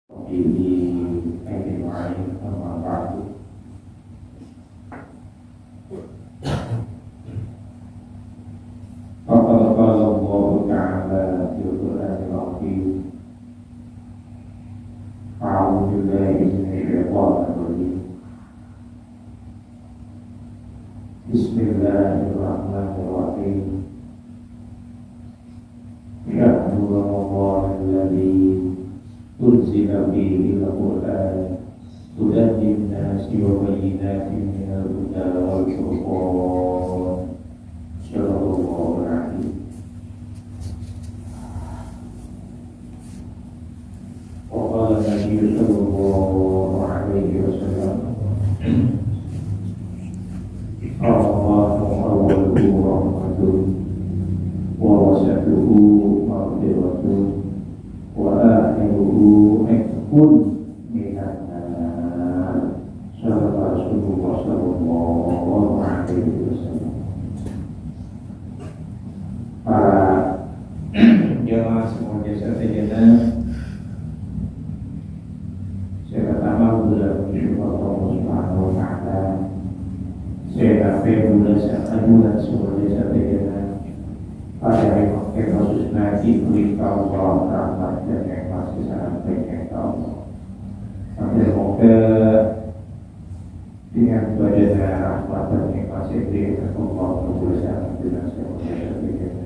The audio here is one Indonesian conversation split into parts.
Ini lain sama Pak. Faqad qala Allah Ta'ala fil Qur'anil Azim. A'udzu billahi minasyaitonir rajim. Bismillahirrahmanirrahim. Ya Rasulullah alladzi tunzila bihi al-Qur'an hudan lin-nasi wa bayyinatin minal huda wal furqan. Sallallahu alaihi wa qala Nabi sallallahu alaihi wasallam Allahu awwaluhu rahmatun wa wasatuhu maghfiratun wa akhiruhu ikfun minan nar. Rasulullah sallallahu alaihi wasallam. Para jemaah semua jasa sejana, saya pertama sudah bersyukur Allah Subhanahu wa Ta'ala. Saya kafir bulan bulan semua jasa sejana. Pada hari kasus nanti berita Allah rahmat dan yang masih sangat baik Allah. Semoga dengan badan rahmat dan yang masih baik Allah bersama dengan semua jasa sejana.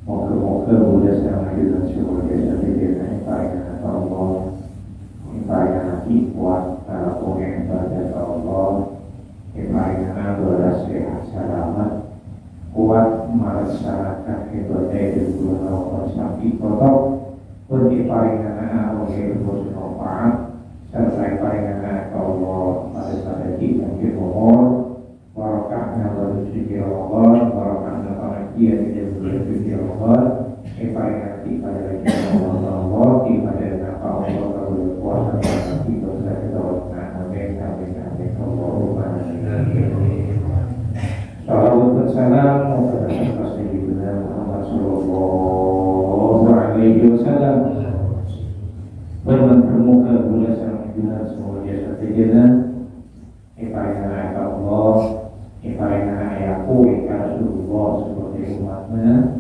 Moga-moga mudah sama dengan semua jasa sejana yang paling Allah, yang paling hati kuat dalam yang ibadah Allah, yang paling beras sehat selamat, kuat melaksanakan ibadah dan bulan Allah sampai kotor, pun yang paling oleh bermanfaat, serta yang paling Allah pada kita yang umur. Barakahnya bersuci Allah, barakahnya para dia tidak bersuci Allah. Paling hati pada Allah, pada nama Allah kalau kuasa kita sudah berdoa. Amin, amin, amin. Allahumma amin. Salawat dan salam kepada Rasulullah Muhammad sallallahu alaihi wasallam. Bermuka bulan sama semua jasa sejana. Paling hati Allah. Ibarat ayahku Rasulullah sebagai umatnya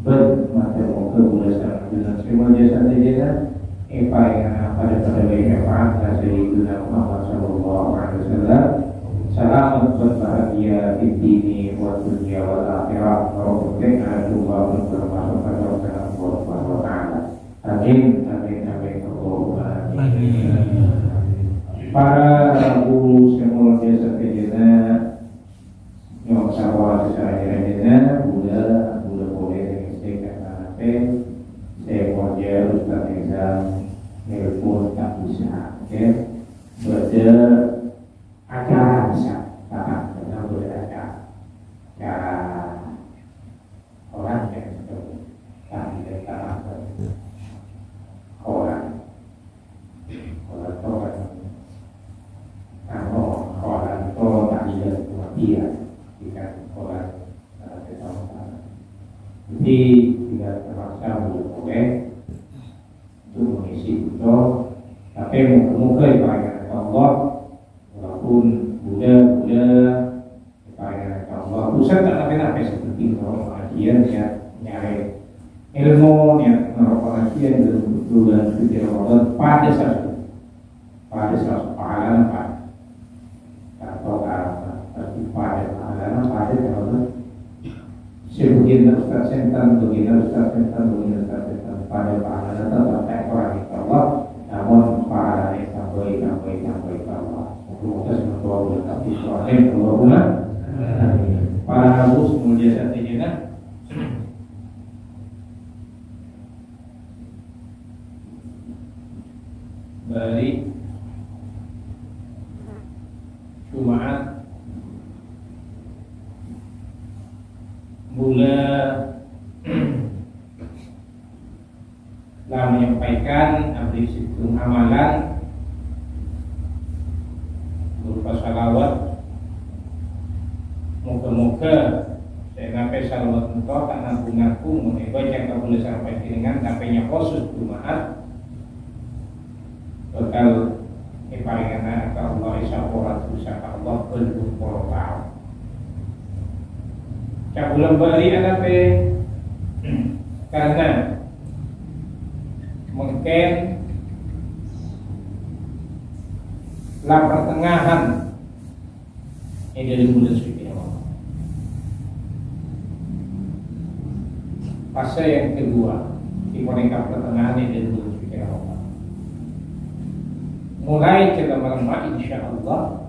bermata-mata berdasarkan dengan semua jasa sejana. Ibarat pada baiknya Pak Sayyidina Muhammad sallallahu alaihi wasallam. Selamat berbahagia di dunia wa dunia wal akhirat. Rabbana Tuhan bermasuk pada Allah Subhanahu wa Ta'ala. Amin, amin, amin. Allahumma amin. Para guru semua jasa sejana yang sawah secara jadinya Buddha boleh mengistikan nanti saya mau jauh Ustaz Izam nelpon tak bisa baca acara bisa karena boleh ada cara orang yang tak tidak orang itu tak tidak dia jika orang ketahuan. Jadi tidak terpaksa boleh untuk mengisi butuh, tapi muka ibarat Allah walaupun Buddha ibarat Allah pusat tak apa-apa seperti orang pengajian ya nyari ilmu ya orang pengajian bulan suci Ramadan pada satu pahala pada sebegini Ustaz Sentan, begini Ustaz Sentan pada pahala tetap orang itu Allah, namun pahala yang sampai Allah. Semoga semua berkat Israel Allahumma amin. Para bos mulia sejana balik Jumat telah menyampaikan abdi situng amalan berupa salawat. Moga-moga saya ngapai salawat engkau tak nanggung-nanggung mengibadah yang kau boleh sampai dengan tapainya khusus Jumat bakal paringan ke Allah isyarat usaha Allah belum tahu. Cabulan bari anape karena mungkin lah pertengahan ini dari bulan suci Allah. Fase yang kedua di mereka pertengahan ini dari bulan suci Allah. Mulai kita malam insya Allah,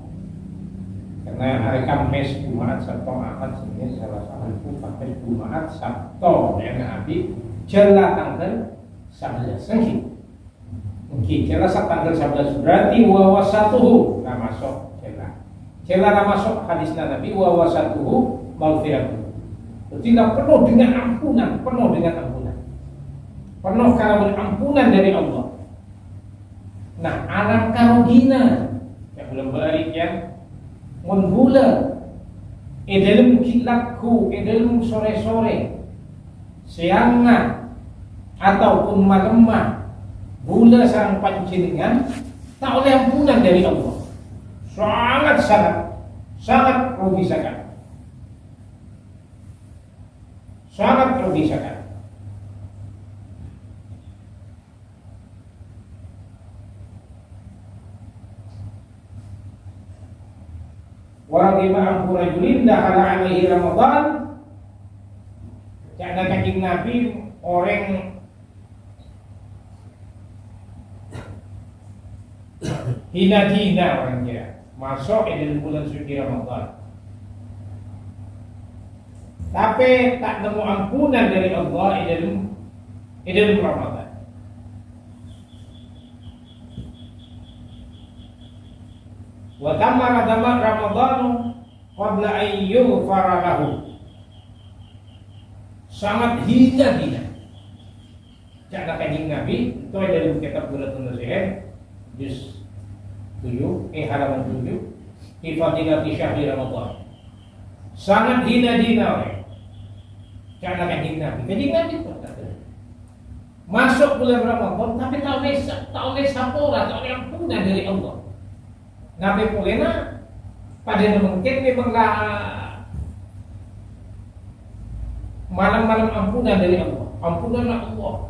karena hari Kamis, Jumat, Sabtu, Ahad, Senin, Selasa, Rabu, Kamis, Jumat, Sabtu yang Nabi jelas tanggal 11 Sengki. Mungkin jelas tanggal 11 berarti wawasatuhu nah masuk jelas masuk hadisnya Nabi wawasatuhu maghfiratuh. Tidak penuh dengan ampunan, penuh kalau ampunan dari Allah. Nah, alam karogina yang belum balik ya, munbula, dalam kilatku, dalam sore-sore, siangna ataupun malamah, bula sang panjenengan tak oleh ampunan dari Allah. Sangat rugi sangat. Wa bima rajulin dakhala alaihi Ramadan. Karena kanjeng Nabi orang hina orangnya masuk di bulan suci Ramadan. Tapi tak nemu ampunan dari Allah di dalam Ramadan. Wa tamara Ramadan qabla an yughfara lahu. Sangat hina. Cara kanjeng Nabi itu dari kitab Bulatul Nasihat juz 7 halaman 7 fi fadilati syahri Ramadan. Sangat hina oleh cara kanjeng Nabi. Kanjeng Nabi masuk bulan Ramadan tapi tak oleh sapora, tak oleh ampunan dari Allah. Nabi pulena pada mungkin memanglah malam-malam ampunan dari Allah, ampunan Allah.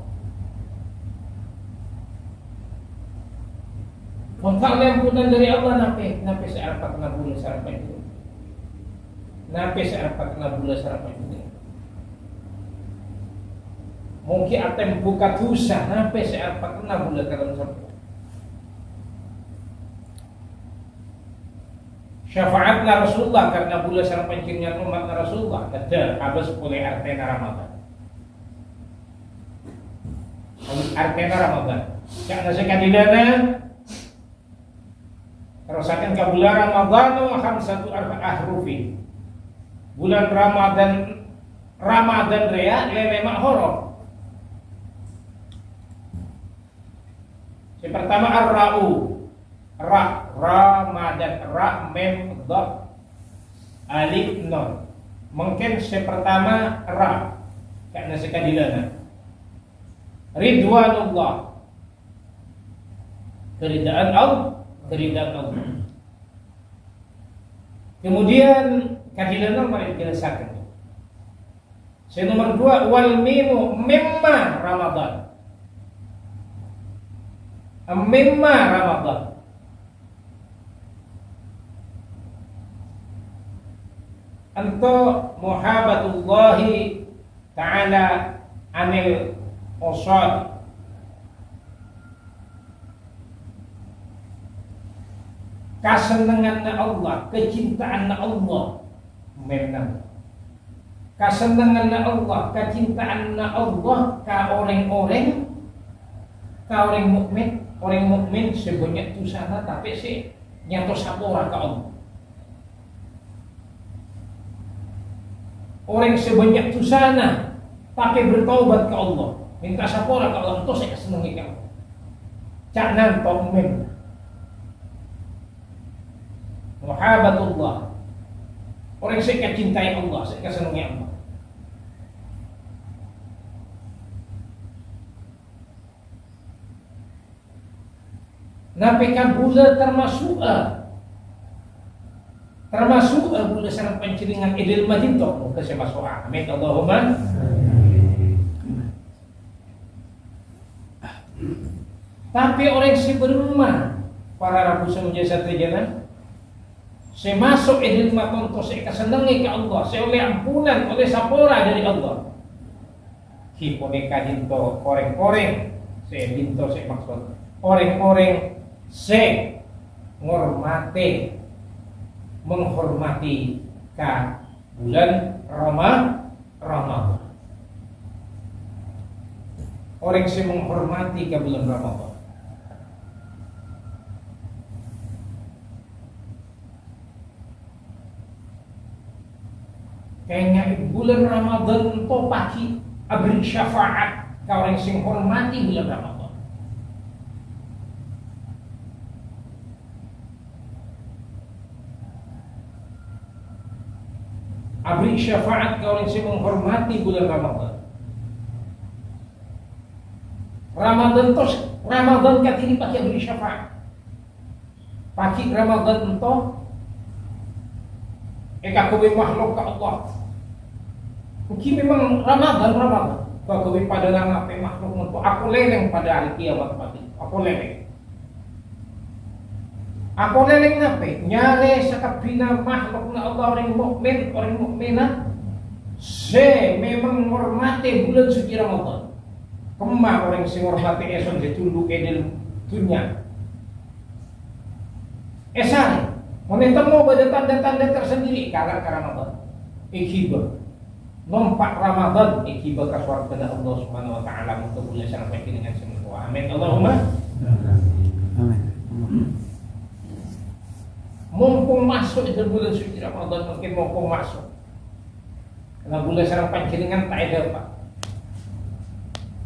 Kalau ampunan dari Allah nape searpat kena bulan sarapan itu. Nape searpat kena bulan sarapan itu. Mungkin atem buka dosa nape searpat kena bulan dalam sarapan. Syafaatna Rasulullah karena bulan sarang panjangnya umatna Rasulullah ada habis boleh artena Ramadan. Artena Ramadan. Karena sekadilana terusakan ke bulan Ramadan khamsatu ahrufi. Bulan Ramadan rea memang horor. Yang pertama ar-ra'u. Ramadan mem dot alif nun. Mungkin sepertama karena sekadilana ridwanullah, keridaan Allah. Kemudian kadilana mari jelaskan. Nomor 2 wal mimu mimma Ramadan. Untuk muhabbatullahi ta'ala anil usad, kasenangan Allah, kecintaan Allah, memang kasenangan Allah, kecintaan Allah ka orang-orang mukmin sebanyak tu sana tapi si nyato sapora ka Allah. Orang sebanyak itu sana pakai bertaubat ke Allah, minta sapora ke Allah, itu saya kesenangi kamu. Cak nantong men muhabbatullah. Orang saya cintai Allah, saya kesenangi Allah. Napekan bula termasuk bula sareng pancingan idil madinto muka saya masuk amin Allahumma. Tapi orang si berumah para rabu semuanya satu jana saya masuk idil matonto saya kesenangi ke Allah, saya oleh ampunan oleh sapora dari Allah. Hipone kadinto koreng-koreng saya binto saya maksud koreng-koreng saya menghormati ka bulan Ramadan. Orang yang menghormati ka bulan Ramadan. Kayaknya bulan Ramadan itu pagi abri syafaat ka orang yang menghormati bulan Ramadan. Abri syafaat ke orang yang menghormati bulan Ramadan. Ramadan katini pakai abri syafaat. Pakai Ramadan itu kuwi makhluk ke Allah. Mungkin memang Ramadan. Kuwi pada nama makhluk untuk aku leleng pada hari kiamat pagi. Aku leleng nape? Nyale sakabina makhluk na Allah orang mukminah. Se memang menghormati bulan suci Ramadan. Kemah orang sing menghormati eson ditunduk edil dunia. Esane, menetemu pada tanda-tanda tersendiri kalau Ramadan. Ikhibah. Nompak Ramadan ikhibah ka swarga Allah Subhanahu wa taala untuk bulan sampai dengan semua. Amin Allahumma. Amin. Mumpung masuk di bulan suci Ramadan, mungkin mumpung masuk. Karena bulan sareng panjenengan tak ada Pak.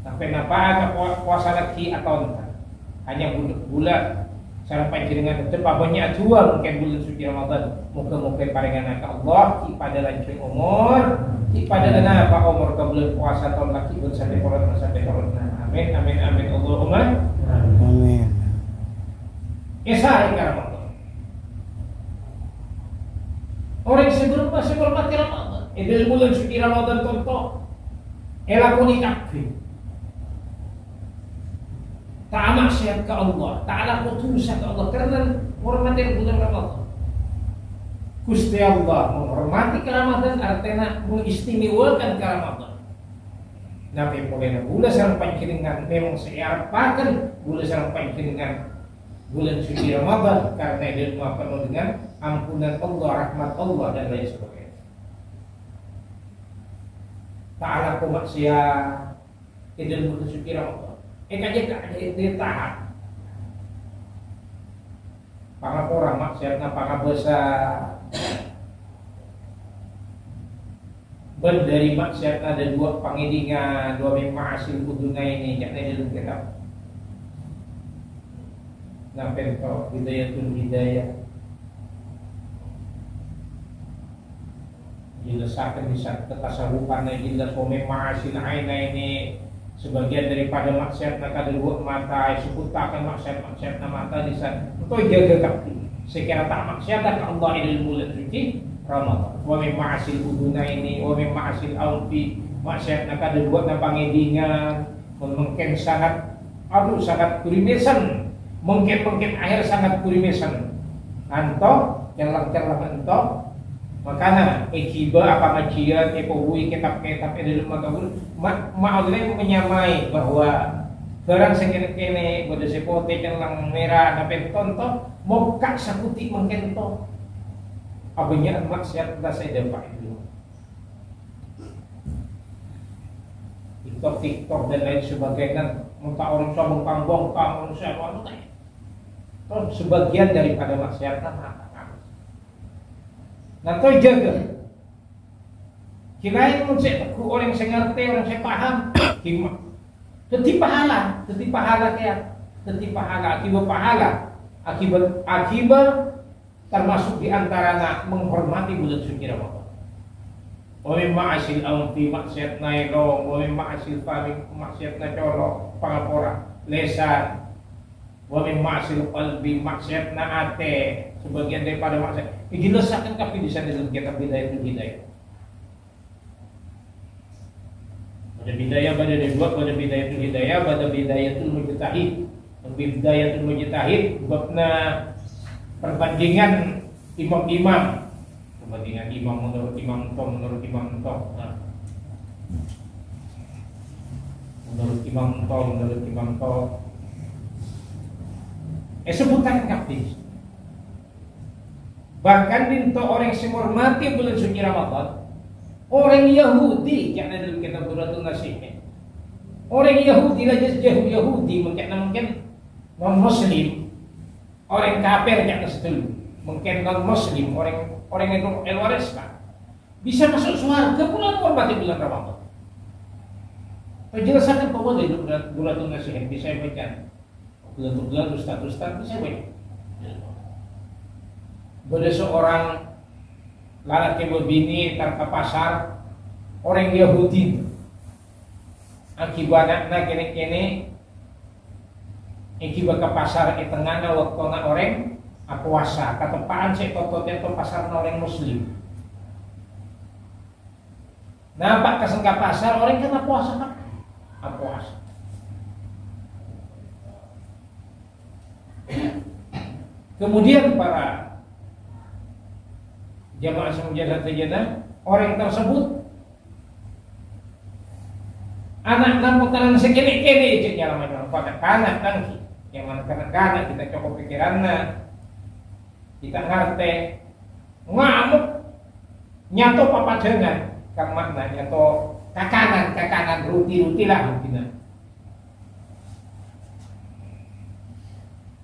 Sampai napa ada puasa lagi atau entah. Hanya bulan sareng panjenengan tetep banyak dua mungkin bulan suci Ramadan. Muga-muga paringan ka Allah pada lanjut umur, pada apa umur ke bulan puasa tahun lagi bulan sampai corona. Amin Allahumma. Amin. Esa Ramadan. Orang sebelum masih hormati Ramadan, idul bulan suci Ramadan contoh, elakoni takbir, tak maksiat ke Allah, tak putusan ke Allah karena menghormati bulan Ramadan. Gusti Allah menghormati ke Ramadan artinya mengistimewakan ke Ramadan. Nabi boleh bulan sareng panjenengan memang saya apakan bulan sareng panjenengan bulan suci Ramadan karena dia penuh dengan ampunan Allah, rahmat Allah dan lain sebagainya. Ta'ala ku maksiat idul bulan suci Ramadan. Kaja ditahan. Pangapura maksiatna pangabesa. Ben dari maksiatna ada dua pangidingan, dua ma'asil kuduna ini yakni dalam kitab. Nampen kau hidayah dilesakan di saat ketasawufan jelas wame ma'asil aina ini sebagian daripada maksiat nak ada dua mata sebutakan maksiat mata di saat untuk jaga kaki sekira tak maksiat ke Allah idul bulan suci Ramadan wame ma'asil uduna ini wame ma'asil alfi maksiat nak ada dua pangedingan mungkin sangat kurimisan mungkin akhir sangat kurimisan anto celang anto makanya ikiba apa ngajian epobui kitab-kitab dalam makabul ma'ulai menyamai bahwa barang sekene-kene pada sepote celang merah tapi tonto mokak sakuti mengkento abenya maksiat dah saya dapat itu TikTok dan lain sebagainya muka orang sombong pangbong manusia itu sebagian daripada maksiat nah kau jaga kirain saya teguh orang saya ngerti orang saya paham teti pahala akibat termasuk diantara menghormati bulan suci Ramadan wa mimma asil amti maksiat nailo wa mimma asil fami maksiat na colo pangapora lesan Wa min ma'sil qalbi maksiat na ate sebagian daripada maksiat. Dijelaskan tapi di sana dalam kitab Bidayatul Hidayah. Pada bidayah pada dibuat pada Bidayatul Hidayah pada Bidayatul Mujtahid. Bidayatul Mujtahid babna perbandingan imam-imam, perbandingan imam menurut imam to menurut imam to. Nah. Menurut imam to sebutan kapis. Bahkan dinto orang yang menghormati bulan suci Ramadan, orang Yahudi yang ada dalam kitab Duratun Nasih. Orang Yahudi lah jauh Yahudi mungkin non Muslim, orang kafir yang setul, mungkin non Muslim, orang itu luar Islam bisa masuk surga bulan menghormati bulan Ramadan. Penjelasan bahwa di Duratun Nasih bisa baca. Bulan ustaz-ustaz bisa baca. Pada seorang lelaki berbini tanpa pasar orang Yahudi akibatnya kene akibat ke pasar di tengahnya waktu orang puasa ketepaan saya tototnya itu pasar orang Muslim nampak kesengka pasar orang kena puasa kan puasa. Kemudian para jamaah semujadah orang tersebut anak namputan sekene-kene cek jalan pada kanak tangki yang mana kanak-kanak kita cukup pikirannya kita ngerti ngamuk nyato papadengan kang makna nyato kakanan ruti lah mungkin.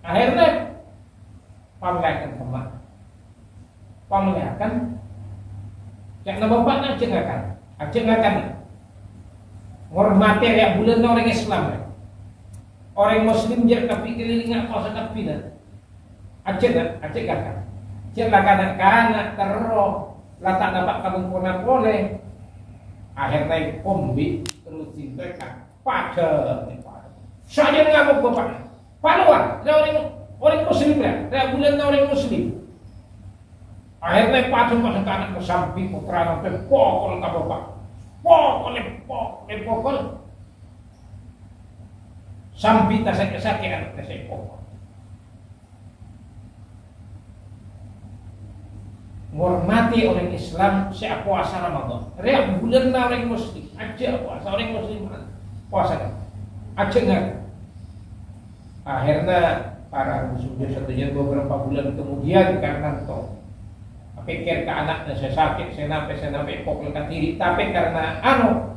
Akhirnya pameliakan cek na bapak ajengakan ngormati ya bulan orang Islam orang Muslim jer tapi keliling apa sakapi dah ajengakan cek lah kanak terro latak dapat kamu puna boleh akhirnya kombi terus dibekan pada saya ngamuk bapak paluan orang Muslim ya bulan orang Muslim akhirnya patung masuk anak ke samping putra sampai pokol ke bapak pokol sampai tak sakit anak saya pokol menghormati orang Islam saya puasa Ramadan ria bulan orang Muslim aja puasa orang Muslim puasa kan aja enggak akhirnya para musuhnya satunya beberapa bulan kemudian karena toh pikir ke anaknya saya sakit saya nampai pokol ke diri tapi karena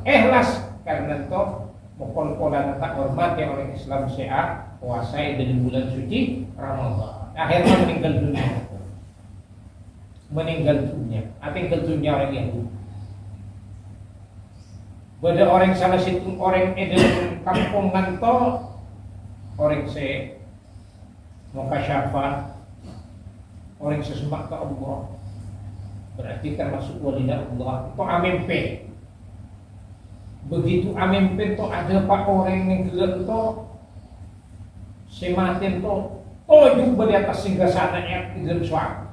ikhlas karena toh pokol-polan tak hormati orang Islam saya puasa di bulan suci Ramadan akhirnya meninggal dunia orang Yahudi. Pada orang salah situ orang dalam kampungan to orang se mukasyafah orang sesemak ke Allah berarti termasuk walinya Allah itu amempe. Begitu amempe to ada pak orang yang gelap to sematin to tojuk di atas singgasananya di dalam suara.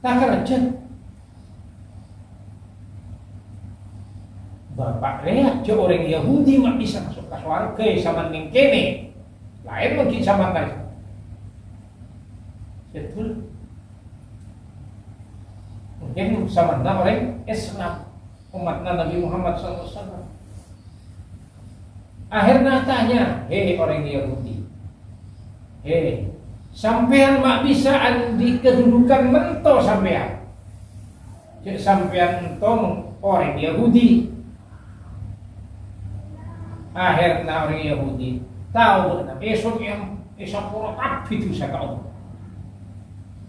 Tak kerja. Bapak lihat je orang Yahudi mak bisa masuk ke surga sama ning kene. Lain mungkin sama kan. Betul. Mungkin sama orang Islam umat Nabi Muhammad SAW. Akhirnya tanya, hei orang Yahudi, hei sampean mak bisa di kedudukan mento sampean. Cek sampean entong orang Yahudi. Akhirnya orang Yahudi tahu esok yang pura tapi itu saya kau.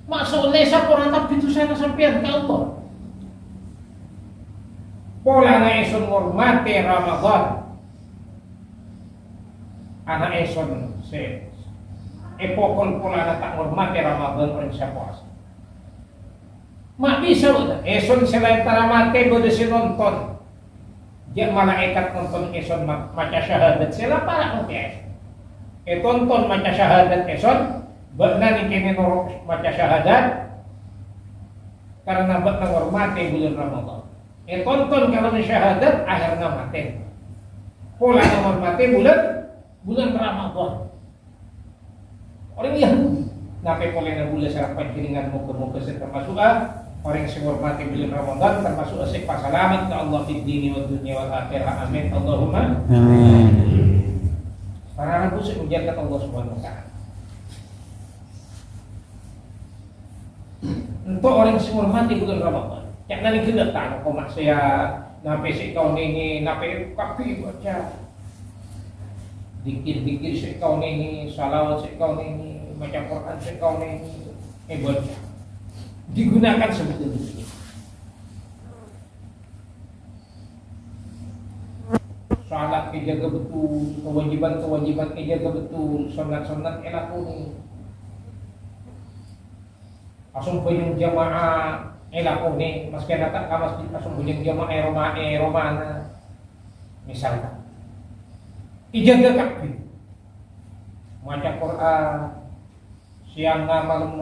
Masuk lesa pura tapi itu saya sampean ke Allah. Pola na esok ngormati Ramadan. Anak esok se epokon pola na tak ngormati Ramadan orang saya puasa. Mak bisa udah esok selain taramate bodo si nonton. Dia malaikat nonton esok maca syahadat sila para nonton esok. tonton maca syahadat eson, bakna ni kene norok maca syahadat karena bakna ngormati bulan Ramadan. Tonton kalau syahadat akhirnya mati. Pola ngormati bulan Ramadan. Orang Yahudi, nape pola bulan sarapan kiringan muka-muka termasuk orang yang menghormati bulan Ramadan termasuk asik pasalamat ke Allah di dini wa dunia wal akhirah. Amin. Allahumma amin. Para anak usik menjaga Allah Subhanahu wa taala. Untuk orang yang menghormati bulan Ramadan, yang nanti kita tahu kau maksiat, nape si kau ini, nape kaki baca, dikir si kau ini, salawat si kau ini, baca Quran si kau ini, baca. Digunakan sebetulnya. Salat dijaga betul, kewajiban dijaga betul, sunat elakuni. Asum puyung jamaah elakuni, meski tak ke masjid asum puyung jamaah romana. Misalkan, dijaga kaki, maca Quran, siang malam,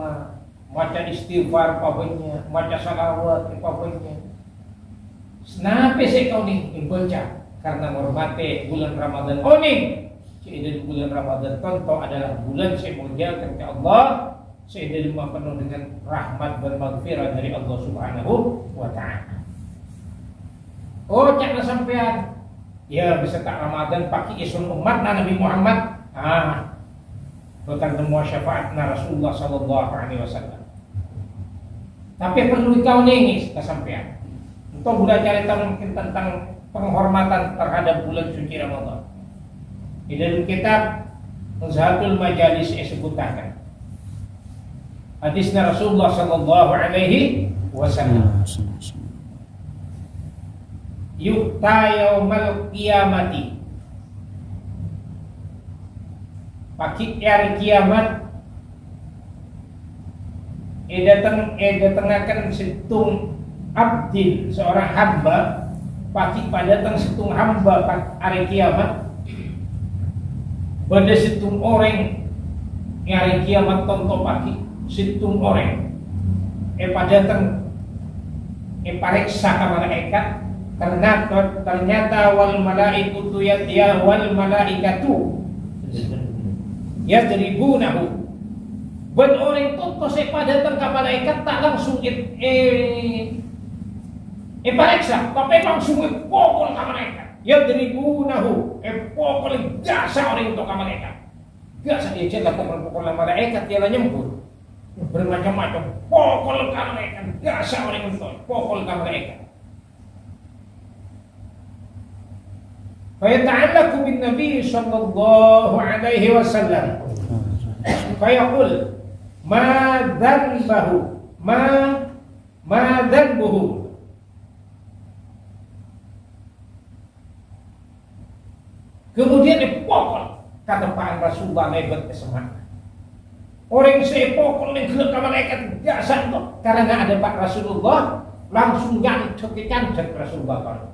maca istighfar pabanya, maca salawat pabanya. Nape sih kau ni baca? Karena menghormati bulan Ramadan. Oh nih, dari bulan Ramadan contoh adalah bulan saya muliakan ke Allah, saya dari penuh dengan rahmat dan maghfirah dari Allah Subhanahu wa taala. Oh, cakna sampean. Ya, bisa tak Ramadan pakai isun umat Nabi Muhammad. Bukan semua syafaat Rasulullah sallallahu alaihi wasallam. Tapi perlu kau nengis kesampean. Untuk budak cari tahu mungkin tentang penghormatan terhadap bulan suci Ramadan. Di dalam kitab Nuzhatul Majalis disebutkan hadisnya Rasulullah sallallahu alaihi wasallam. Yu'ta yaumal qiyamati. Pagi hari kiamat datangkan situng abdin seorang hamba. Pagi pada datang situng hamba hari kiamat. Pada situng orang yang hari kiamat tonton pagi situng orang. Pada datang pariksa ke malaikat. Ternyata wal malaikatu yadribunahu. Ben orang tonton pada datang ke malaikat tak langsung pariksa, tapi langsung pokol ke mereka. Ya diribunahu, pokol jasa orang untuk ke mereka. Biasa dia celah pokol ke malaikat, dia nyembur. Bermacam-macam, pokol ke mereka, jasa orang untuk pokol ke mereka. Fayata'allaku bin Nabi sallallahu alaihi wasallam. Fayaqul, ma dhanbuhu. Kemudian dipokol kata Pak Rasulullah lebat kesemangat. Orang yang pokol yang gelap malaikat biasa itu karena ada Pak Rasulullah langsung cantik Rasulullah.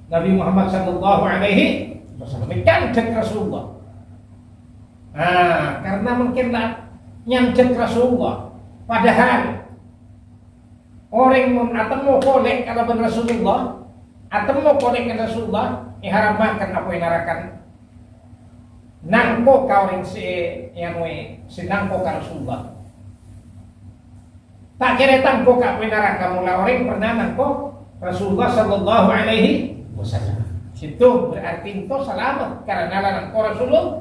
Nabi Muhammad sallallahu alaihi wasallam cantik Rasulullah. Karena mungkin nyanjek Rasulullah. Padahal orang atau mau kolek kalau Rasulullah atau mau kolek Rasulullah diharamkan apa yang narakan nangko kau yang si nangko ka Rasulullah tak kira tangko ka pinarakan mula orang pernah nangko Rasulullah sallallahu alaihi wasallam situ berarti itu selamat karena nangko Rasulullah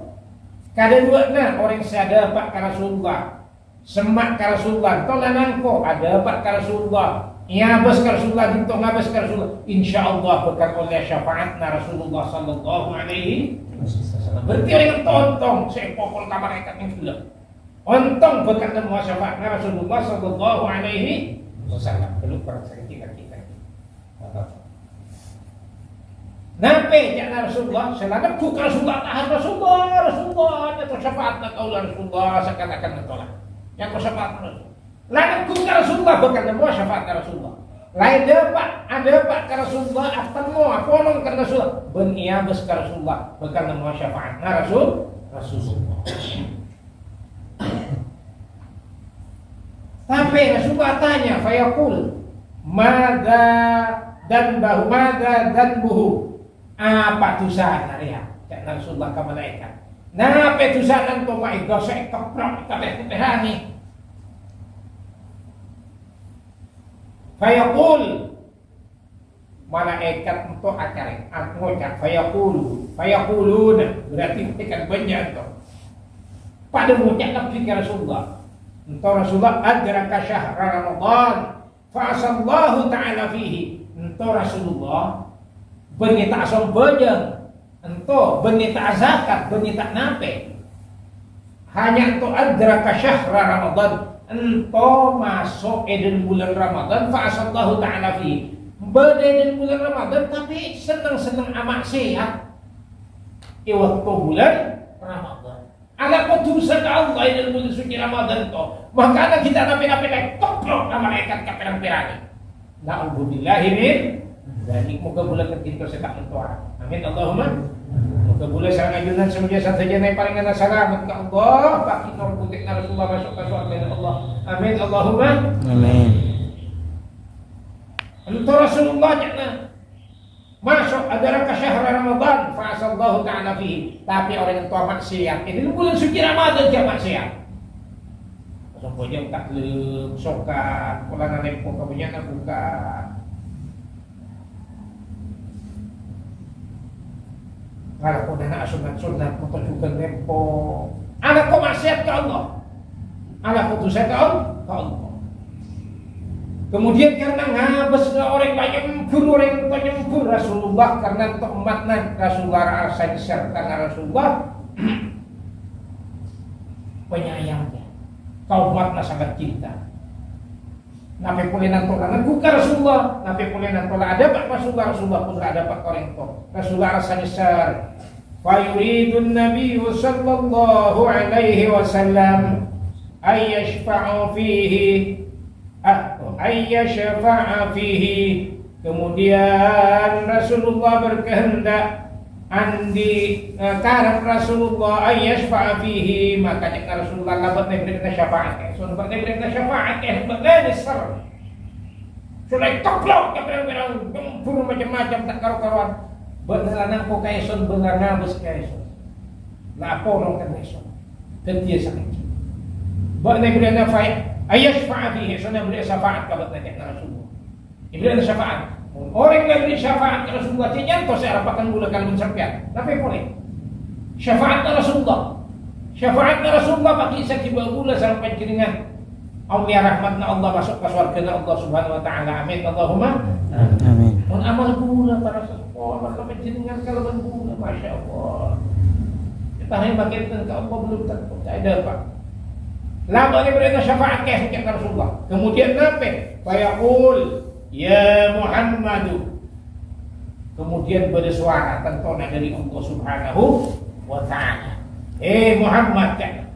kada dua orang saya dapat ka Rasulullah semak ka Rasulullah tola nangko ada dapat ka Rasulullah. Ya bas Rasulullah gitu ngabas Rasulullah insyaallah berkat oleh syafaatna Rasulullah sallallahu alaihi wasallam. Berarti orang tontong saya pokol ka malaikat yang gelap. Ontong berkat syafaatna Rasulullah sallallahu alaihi wasallam. Perlu perhatian kita. Nape jangan Rasulullah selamat ku Rasulullah tahan Rasulullah atau syafaatna kaulah Rasulullah seakan-akan ditolak. Yang syafaatna Rasulullah lain ku Rasulullah bukan semua syafaat Rasulullah. Lain ada pak Rasulullah atau mau apa ke Rasulullah. Ben iya bes Rasulullah bukan semua syafaat Rasul Rasulullah. Sampai Rasulullah tanya, fayaqul mada dan buhu apa dosa nariha? Cak Rasulullah ke malaikat. Napa dosa nang to mak dosa keprok kabeh kupehani. Fayaqul malaikat untuk akare ngucap fayaquluna berarti mereka banyak to. Pada ngucap lebih ke Rasulullah. Entah Rasulullah adraka syahra Ramadan fa'asallahu ta'ala fihi. Entah Rasulullah benita asam bejeng, entah benita zakat, benita nape. Hanya entah adraka syahra Ramadan, entah masuk edel bulan Ramadan fa'asallahu ta'ala fihi. Bededel bulan Ramadan tapi senang-senang amak sehat. Waktu bulan Ramadan. Ada putusan Allah dalam bulan suci Ramadan itu. Makanya kita napi-napi toplok sama malaikat kapirang-pirang. Na'udzubillahi min dzalik. Moga bulan kita setak mentua. Amin Allahumma. Moga bulan sareng ajunan semuanya saja yang paling ana selamat ke Allah. Pak kita putih Rasulullah masuk ke surga Allah. Amin Allahumma. Amin. Untuk Rasulullah jangan masuk adalah ke syahr Ramadan fa'asallahu ta'ala fihi. Tapi orang yang tua maksiat ini bulan suci Ramadan dia maksiat. Semuanya tak lem sokat pola nempo kamunya nak buka. Kalau kau nak sunat kau juga nempo. Anak kau maksiat ke Allah. Anak kau dosa ke Allah. Kemudian karena ngabesnya orang nyempur Rasulullah karena untuk umatnya Rasulullah rasa besar karena Rasulullah penyayangnya kaum umatnya sangat cinta. Nabi boleh nantolan bukan Rasulullah, Nabi boleh nantolan ada pak Rasulullah pun ada pak orang itu. Rasulullah rasa besar. Fa yuridun Nabi sallallahu alaihi wasallam ay yashfa'u fihi ayya syafa'a fihi. Kemudian Rasulullah berkehendak andi karena Rasulullah ayya syafa'a fihi, maka jika Rasulullah labat memberikan syafaat sudah memberikan syafaat benar besar sudah toplok keberang-berang gempur macam-macam tak karu-karuan benar nang kaeson benar ngabes kaeson lapor kan kaeson dan dia sakit benar memberikan syafaat ayashfa'a fihi, sunnah beri syafaat kepada Rasulullah. Ibnu syafaat. Orang yang beri syafaat ke Rasulullah dia nyantos saya rapatkan gula kalau mensampian. Tapi boleh. Syafaat ke Rasulullah. Syafaat ke Rasulullah bagi saksi gula sampai jenengan. Aulia rahmatna Allah masuk ke surga Allah Subhanahu wa taala. Amin Allahumma. Amin. Mun amal gula para sekolah sampai jenengan kalau gula masyaallah. Kita hanya bagian ke Allah belum tentu. Ada Pak. Lama ni berikan syafaat ke Rasulullah. Kemudian nape? Fayaqul ya Muhammadu. Kemudian bersuara tentu dari Allah Subhanahu wa taala. Muhammad kan.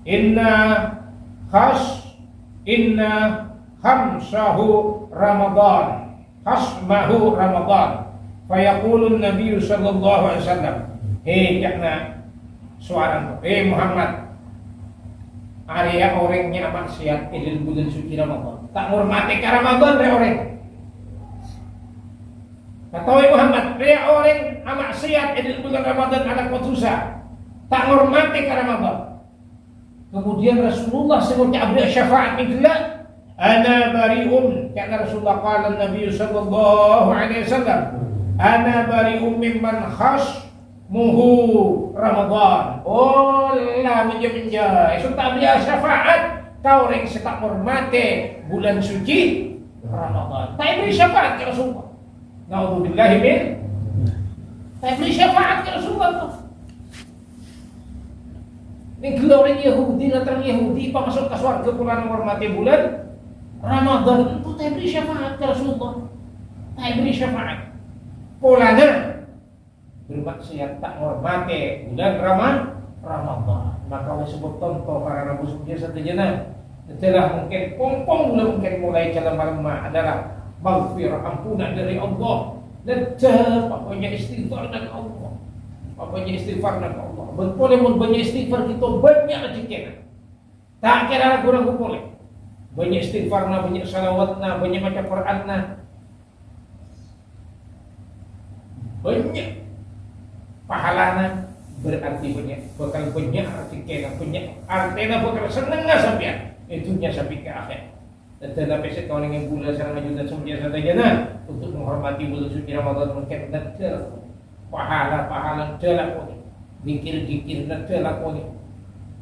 Inna khamsahu Ramadan. Khasmahu Ramadan. Fayaqulun Nabi sallallahu alaihi wasallam. Jangan suara. Muhammad. Area orangnya maksiat di bulan suci Ramadan. Tak hormati ke Ramadan re orang. Kata Muhammad, area orang maksiat di bulan Ramadan anak dosa. Tak hormati ke Ramadan. Kemudian Rasulullah sebutnya beri syafaat mithla ana bari'un, karena Rasulullah qala Nabi sallallahu alaihi wasallam, ana bari'un mimman muhu Ramadan. Lah menja-menja itu tak beli syafaat kau orang setak hormati bulan suci Ramadan. Tak beri syafaat ke Rasulullah. Na'udzubillahi min. Tak beri syafaat ke Rasulullah tu. Ini gelar orang Yahudi, datang Yahudi apa masuk ke surga kurang hormati bulan Ramadan itu tak beri syafaat ke Rasulullah. Tak beri syafaat. Polanya bermaksiat tak hormati bulan Ramadan. Maka oleh sebut contoh para rabu suci seterusnya setelah mungkin pompong mungkin mulai jalan malam adalah maghfirah ampunan dari Allah dan pokoknya istighfar dari Allah. Pokoknya istighfar dari Allah. Boleh banyak istighfar kita banyak rezeki. Tak kira ragu-ragu boleh. Banyak istighfar na, banyak salawat na, banyak baca Quran na. Banyak pahalana berarti banyak, bakal banyak rezeki na, banyak artinya bakal seneng na sampean. Itunya sampai ke akhir. Tetapi sekau dengan bulan sarang ajudan semuanya saja untuk menghormati bulan suci Ramadan mungkin dan pahala telakoni, dikir telakoni.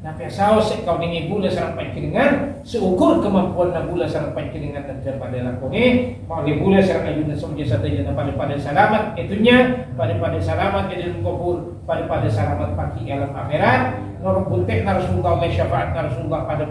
Nah, pesau sekau dengan bulan sarang panjenengan seukur kemampuan na bulan sarang panjenengan dan pada lakoni, mau di bulan sarang ajudan semuanya saja pada selamat itunya, pada selamat jadi kubur, pada selamat pagi alam akhirat. Nurul buntik Rasulullah syafaat Rasulullah pada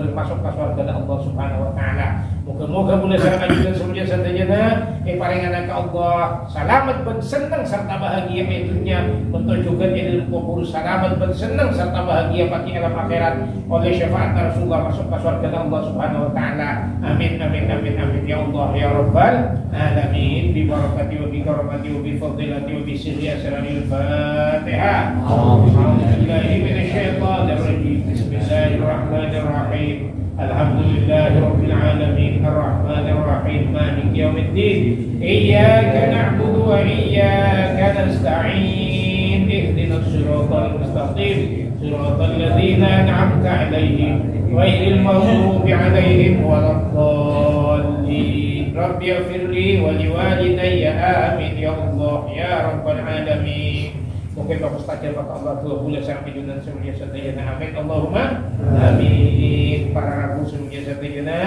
masuk ke surga Allah Subhanahu wa taala. Moga-moga bulan sareng ajudan semuanya sadayana paringan ka Allah selamat dan senang serta bahagia itunya untuk juga jadi kubur selamat dan senang serta bahagia bagi alam akhirat oleh syafaat Rasulullah masuk ke surga Allah Subhanahu wa taala. Amin amin amin amin ya Allah ya rabbal alamin bi barakati wa bi karamati wa bi fadilati wa bi sirri asraril Fatihah. Alhamdulillah من الشيطان الرجيم بسم الله الرحمن الرحيم الحمد لله رب العالمين الرحمن الرحيم مالك يوم الدين إياك نعبد وإياك نستعين اهدنا الصراط المستقيم صراط الذين أنعمت عليهم غير المغضوب عليهم ولا الضالين رب اغفر لي ولوالدي آمين يا الله يا رب العالمين. Mungkin Bapak Mustajab Allah 2 bulan sampai junan semuanya sadayana amin Allahumma amin. Para ragu semuanya sadayana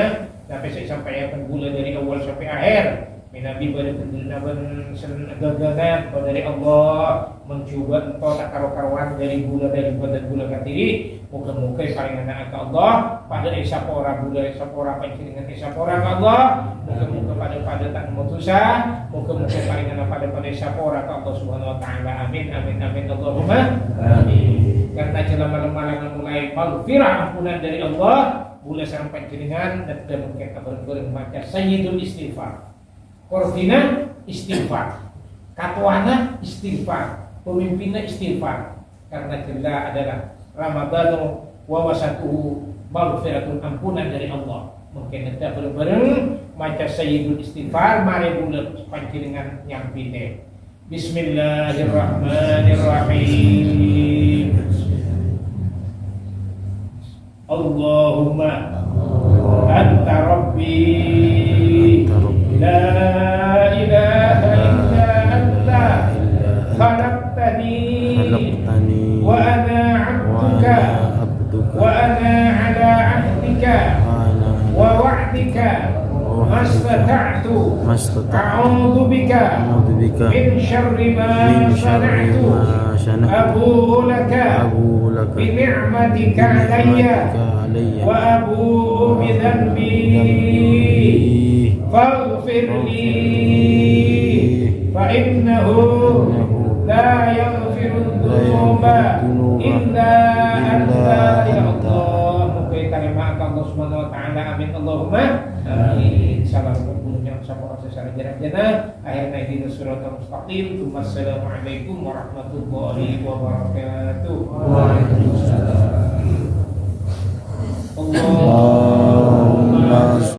sampai saya sampaikan bulan dari awal sampai akhir minabi pada pendinaban gagagan dari Allah mencoba engkau tak karu-karuan dari bulan katiri. Moga-moga paling anak ke Allah pada isapora bulan isapora panjenengan isapora ke Allah. Moga-moga pada tak mutusa. Moga-moga paling anak pada isapora ke Allah Subhanahu wa taala. Amin amin amin Allahumma amin. Karena jelas malam-malam mulai maghfirah ampunan dari Allah bulan sareng panjenengan dan mungkin kabar baca sayyidul istighfar. Korvina istighfar, katuana istighfar, pemimpinnya istighfar. Karena jelas adalah Ramadhanu wa wasatuhu maghfiratun ampunan dari Allah. Mungkin kita bareng-bareng maca sayyidul istighfar mari bulan panjenengan nyampine. Bismillahirrahmanirrahim. Allahumma anta rabbi la ilaha illa anta khalaqtani wa ana 'abduka wa ana 'ala 'ahdika wa wa'dika mastata'tu a'udzu bika min syarri ma sana'tu abu'u laka bi ni'matika 'alayya wa abu'u bi dhanbi faghfir li fa innahu la yaghfiru dzunuba illa anta ya Allah. Muga terima Allah Subhanahu wa taala amin Allahumma amin. Salam yang sama secara jarak-jarak akhirnya di suratul mustaqim. Wassalamualaikum warahmatullahi wabarakatuh. Waalaikumsalam. Allah